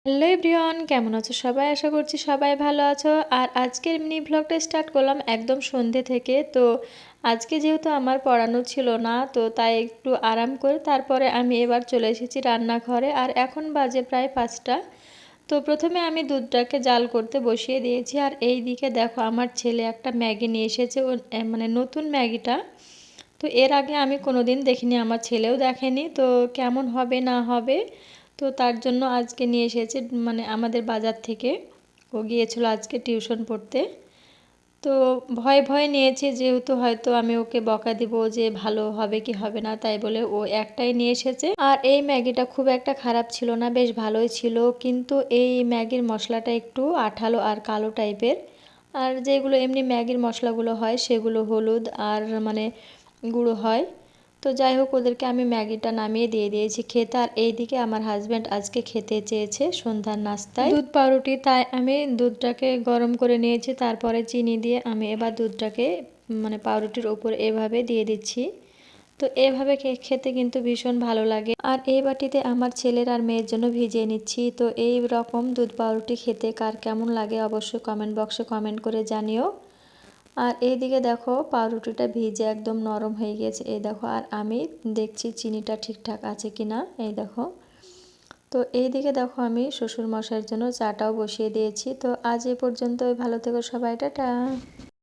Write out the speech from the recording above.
Hello everyone, কেমন আছো সবাই? আশা করছি সবাই ভালো আছো। আর আজকের মিনি ভ্লগটা স্টার্ট করলাম একদম সন্ধ্যে থেকে। তো আজকে যেহেতু আমার পড়ানো ছিল না, তো তাই একটু আরাম করে তারপরে আমি এবার চলে এসেছি রান্নাঘরে। আর এখন বাজে প্রায় 5টা। তো প্রথমে আমি দুধটাকে জাল করতে বসিয়ে দিয়েছি। আর এই দিকে দেখো আমার ছেলে একটা ম্যাগি নিয়ে এসেছে, ও মানে নতুন ম্যাগিটা। তো এর আগে আমি কোনো দিন দেখিনি, আমার ছেলেও দেখেনি, তো কেমন হবে না হবে। তো তার জন্য আজকে নিয়ে এসেছে মানে আমাদের বাজার থেকে। ও গিয়েছিল আজকে টিউশন পড়তে। তো ভয়ে ভয়ে নিয়েছে, যেহেতু হয়তো আমি ওকে বকা দিব যে ভালো হবে কি হবে না, তাই বলে ও একটাই নিয়ে এসেছে। আর এই ম্যাগিটা খুব একটা খারাপ ছিল না, বেশ ভালোই ছিল, কিন্তু এই ম্যাগির মশলাটা একটু আঠালো আর কালো টাইপের। আর যেগুলো এমনি ম্যাগির মশলাগুলো হয় সেগুলো হলুদ আর মানে গুঁড়ো হয়। তো যাই হোক, ওদেরকে আমি ম্যাগিটা নামিয়ে দিয়ে দিয়েছি খেতে। আর এইদিকে আমার হাজব্যান্ড আজকে খেতে চেয়েছে সন্ধ্যার নাস্তায় দুধ পাউরুটি, তাই আমি দুধটাকে গরম করে নিয়েছি। তারপরে চিনি দিয়ে আমি এবার দুধটাকে মানে পাউরুটির ওপর এভাবে দিয়ে দিচ্ছি। তো এভাবে খেতে কিন্তু ভীষণ ভালো লাগে। আর এই বাটিতে আমার ছেলের আর মেয়ের জন্য ভিজিয়ে নিচ্ছি। তো এই রকম দুধ পাউরুটি খেতে কার কেমন লাগে অবশ্যই কমেন্ট বক্সে কমেন্ট করে জানিও। আর এইদিকে দেখো পাউরুটিটা ভিজে একদম নরম হয়ে গেছে, এই দেখো। আর আমি দেখছি চিনিটা ঠিকঠাক আছে কিনা, এই দেখো। তো এইদিকে দেখো আমি শ্বশুর মশাইয়ের জন্য চাটাও বসিয়ে দিয়েছি। তো আজ এ পর্যন্তই, ভালো থেকো সবাই, টাটা।